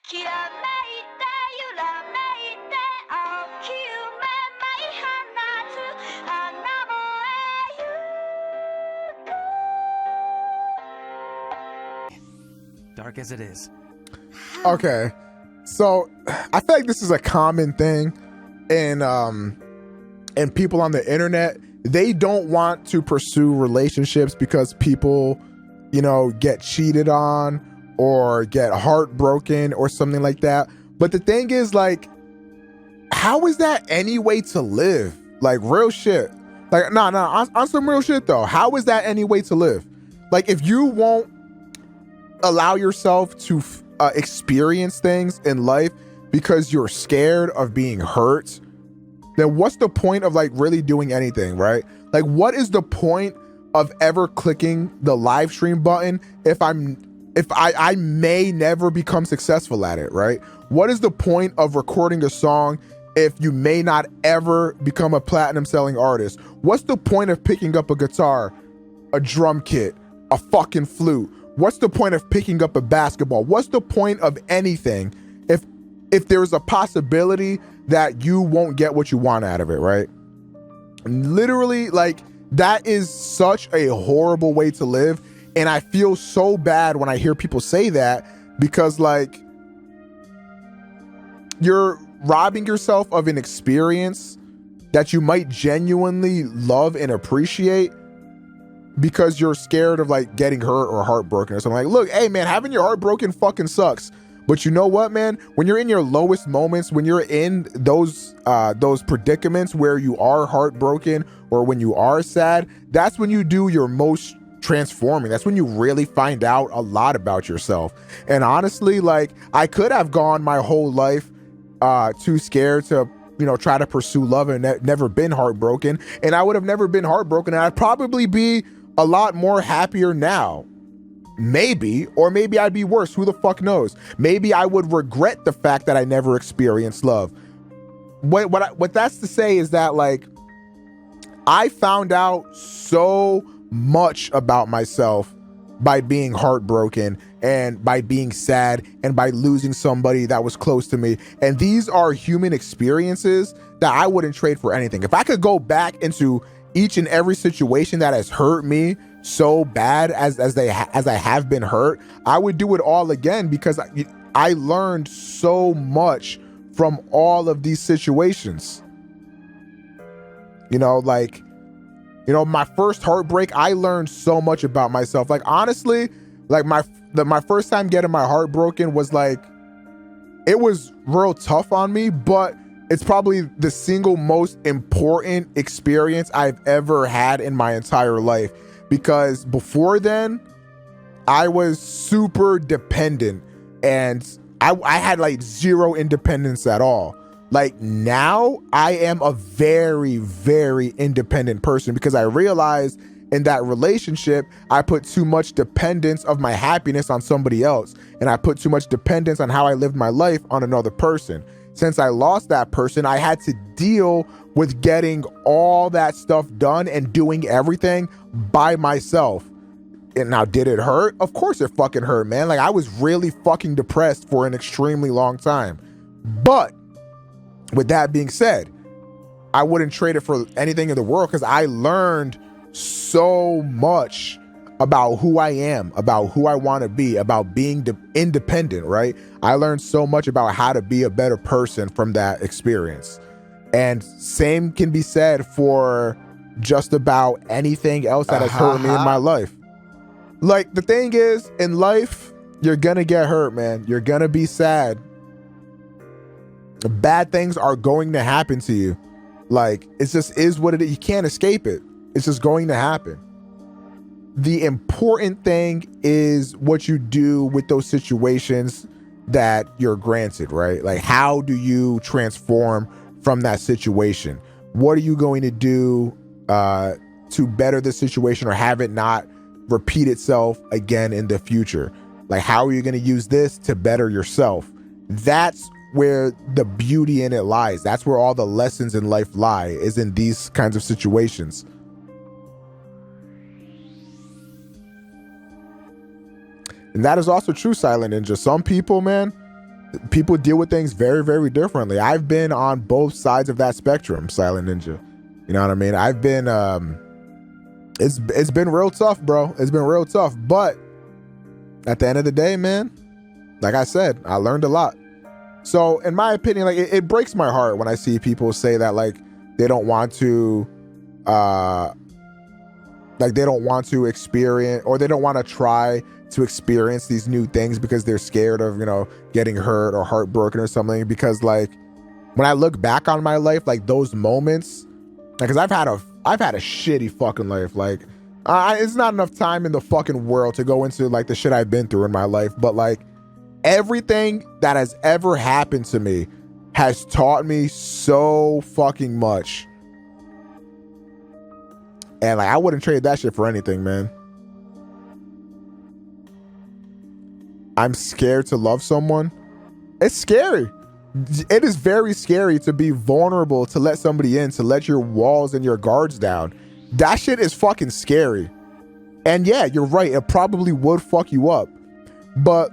きらめいて揺らめいて青き夢舞い放つ花燃えゆく Dark as it is. Okay, so I feel like this is a common thing in people on the internet. They don't want to pursue relationships because people, you know, get cheated on or get heartbroken or something like that. But the thing is, like, how is that any way to live? Like, real shit. Like, on some real shit though. How is that any way to live? Like, if you won't allow yourself to experience things in life because you're scared of being hurt, then what's the point of like really doing anything, right? Like, what is the point of ever clicking the live stream button if I may never become successful at it, right? What is the point of recording a song if you may not ever become a platinum selling artist? What's the point of picking up a guitar, a drum kit, a fucking flute? What's the point of picking up a basketball? What's the point of anything if there's a possibility that you won't get what you want out of it, right? Literally, like, that is such a horrible way to live. And I feel so bad when I hear people say that, because like, you're robbing yourself of an experience that you might genuinely love and appreciate because you're scared of like getting hurt or heartbroken or something. Like, look, hey man, having your heart broken fucking sucks. But you know what, man? When you're in your lowest moments, when you're in those predicaments where you are heartbroken or when you are sad, that's when you do your most transforming. That's when you really find out a lot about yourself. And honestly, like, I could have gone my whole life too scared to, you know, try to pursue love and never been heartbroken. And I would have never been heartbroken. And I'd probably be a lot more happier now. Maybe, or maybe I'd be worse. Who the fuck knows? Maybe I would regret the fact that I never experienced love. What that's to say is that, like, I found out so much about myself by being heartbroken and by being sad and by losing somebody that was close to me. And these are human experiences that I wouldn't trade for anything. If I could go back into each and every situation that has hurt me so bad as I have been hurt, I would do it all again, because I learned so much from all of these situations. You know, like, you know, my first heartbreak, I learned so much about myself. Like, honestly, like my first time getting my heart broken was like, it was real tough on me, but it's probably the single most important experience I've ever had in my entire life. Because before then, I was super dependent and I had like zero independence at all. Like, now I am a very, very independent person, because I realized in that relationship, I put too much dependence of my happiness on somebody else. And I put too much dependence on how I lived my life on another person. Since I lost that person, I had to deal with getting all that stuff done and doing everything by myself. And now, did it hurt? Of course it fucking hurt, man. Like, I was really fucking depressed for an extremely long time. But with that being said, I wouldn't trade it for anything in the world, because I learned so much about who I am, about who I want to be, about being independent, right? I learned so much about how to be a better person from that experience. And same can be said for just about anything else that has hurt me in my life. Like, the thing is, in life, you're gonna get hurt, man. You're gonna be sad. Bad things are going to happen to you. Like, it just is what it is. You can't escape it. It's just going to happen. The important thing is what you do with those situations that you're granted, right? Like, how do you transform from that situation? What are you going to do to better the situation or have it not repeat itself again in the future? Like, how are you going to use this to better yourself? That's where the beauty in it lies. That's where all the lessons in life lie, is in these kinds of situations. And that is also true, Silent Ninja. Some people, man, People deal with things very, very differently. I've been on both sides of that spectrum, Silent Ninja. You know what I mean? I've been it's been real tough, bro. It's been real tough. But at the end of the day, man, like I said, I learned a lot. So in my opinion, like it breaks my heart when I see people say that like they don't want to experience, or they don't want to try to experience these new things because they're scared of, you know, getting hurt or heartbroken or something. Because like when I look back on my life, like those moments, like, cause I've had a shitty fucking life. Like it's not enough time in the fucking world to go into like the shit I've been through in my life. But like everything that has ever happened to me has taught me so fucking much. And like I wouldn't trade that shit for anything, man. I'm scared to love someone. It's scary. It is very scary to be vulnerable, to let somebody in, to let your walls and your guards down. That shit is fucking scary. And yeah, you're right. It probably would fuck you up. But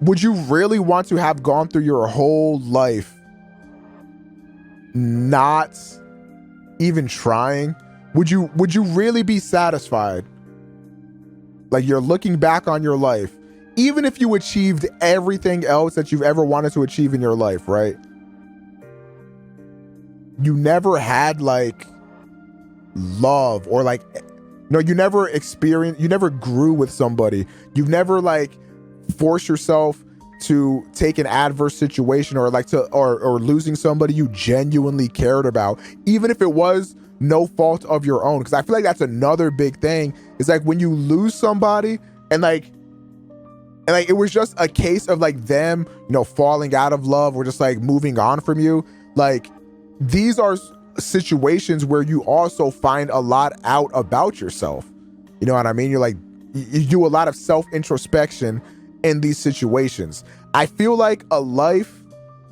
would you really want to have gone through your whole life not even trying? Would you really be satisfied? Like you're looking back on your life, even if you achieved everything else that you've ever wanted to achieve in your life, right? You never had like love, or like, no, you never grew with somebody. You've never like forced yourself to take an adverse situation, or like or losing somebody you genuinely cared about, even if it was no fault of your own. Because I feel like that's another big thing, is like when you lose somebody and like it was just a case of like them, you know, falling out of love or just like moving on from you. Like these are situations where you also find a lot out about yourself. You know what I mean? You're like, you do a lot of self-introspection in these situations. I feel like a life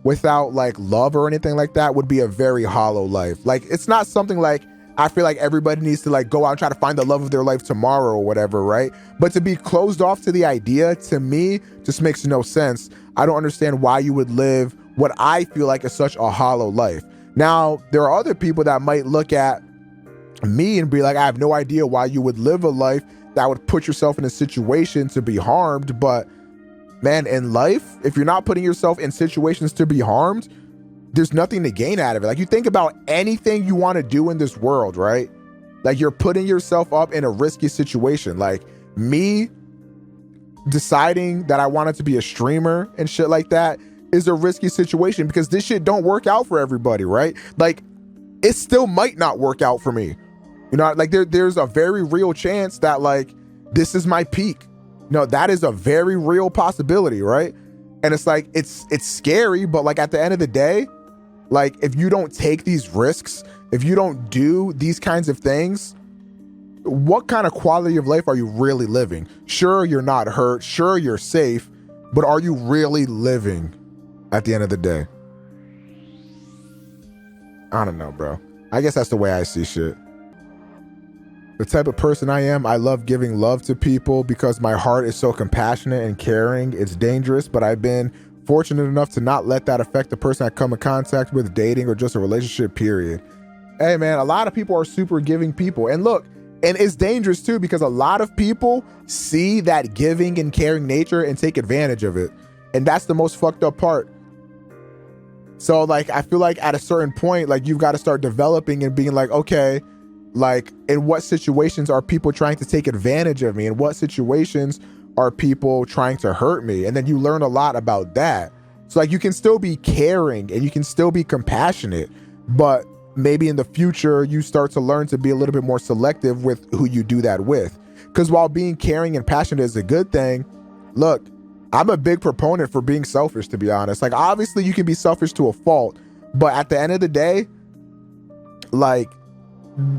without like love or anything like that would be a very hollow life. Like it's not something like I feel like everybody needs to like go out and try to find the love of their life tomorrow or whatever, right? But to be closed off to the idea, to me, just makes no sense. I don't understand why you would live what I feel like is such a hollow life. Now, there are other people that might look at me and be like, I have no idea why you would live a life that would put yourself in a situation to be harmed. But man, in life, if you're not putting yourself in situations to be harmed, there's nothing to gain out of it. Like you think about anything you want to do in this world, right? Like you're putting yourself up in a risky situation. Like me deciding that I wanted to be a streamer and shit like that is a risky situation, because this shit don't work out for everybody, right? Like it still might not work out for me. You know, like there's a very real chance that like this is my peak. No, that is a very real possibility, right? And it's like it's scary, but like at the end of the day, like if you don't take these risks, if you don't do these kinds of things, what kind of quality of life are you really living? Sure, you're not hurt. Sure, you're safe, but are you really living at the end of the day? I don't know, bro. I guess that's the way I see shit. The type of person I am, I love giving love to people because my heart is so compassionate and caring. It's dangerous, but I've been fortunate enough to not let that affect the person I come in contact with, dating or just a relationship, period. Hey man, a lot of people are super giving people. And look, and it's dangerous too, because a lot of people see that giving and caring nature and take advantage of it. And that's the most fucked up part. So like, I feel like at a certain point, like you've got to start developing and being like, okay, like in what situations are people trying to take advantage of me? In what situations are people trying to hurt me? And then you learn a lot about that. So like you can still be caring and you can still be compassionate, but maybe in the future you start to learn to be a little bit more selective with who you do that with. Because while being caring and passionate is a good thing, look, I'm a big proponent for being selfish, to be honest. Like obviously you can be selfish to a fault, but at the end of the day, like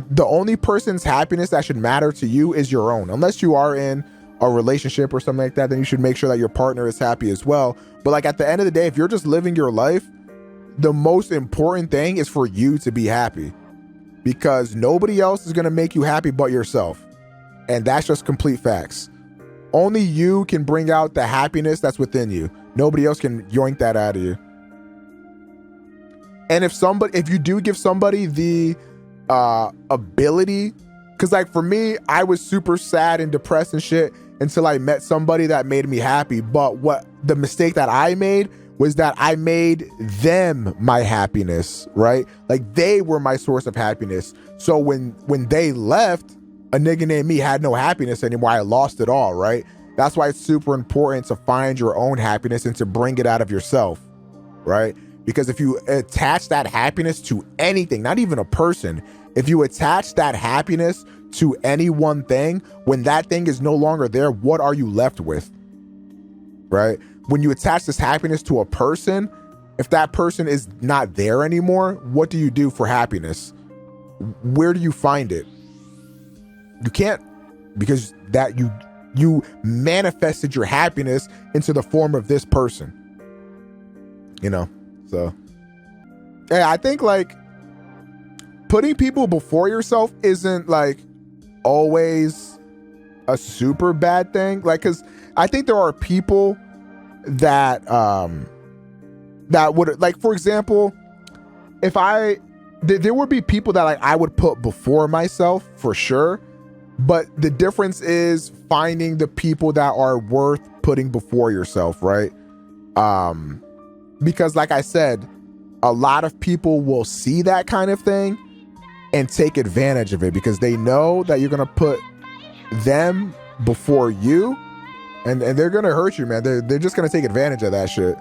the only person's happiness that should matter to you is your own. Unless you are in a relationship or something like that, then you should make sure that your partner is happy as well. But like at the end of the day, if you're just living your life, the most important thing is for you to be happy, because nobody else is going to make you happy but yourself. And that's just complete facts. Only you can bring out the happiness that's within you. Nobody else can yoink that out of you. And if you do give somebody the ability, because like for me, I was super sad and depressed and shit until I met somebody that made me happy. But what the mistake that I made was that I made them my happiness, right? Like they were my source of happiness. So when they left, a nigga named me had no happiness anymore. I lost it all, right? That's why it's super important to find your own happiness and to bring it out of yourself, right? Because if you attach that happiness to anything, not even a person, if you attach that happiness to any one thing, when that thing is no longer there, what are you left with, right? When you attach this happiness to a person, if that person is not there anymore, what do you do for happiness? Where do you find it? You can't, because that you manifested your happiness into the form of this person, you know? So, yeah, I think like putting people before yourself isn't like always a super bad thing. Like, cause I think there are people that, that would, like, for example, if there would be people that like I would put before myself for sure. But the difference is finding the people that are worth putting before yourself, right? Because like I said, a lot of people will see that kind of thing and take advantage of it because they know that you're going to put them before you and they're going to hurt you, man. They're just going to take advantage of that shit.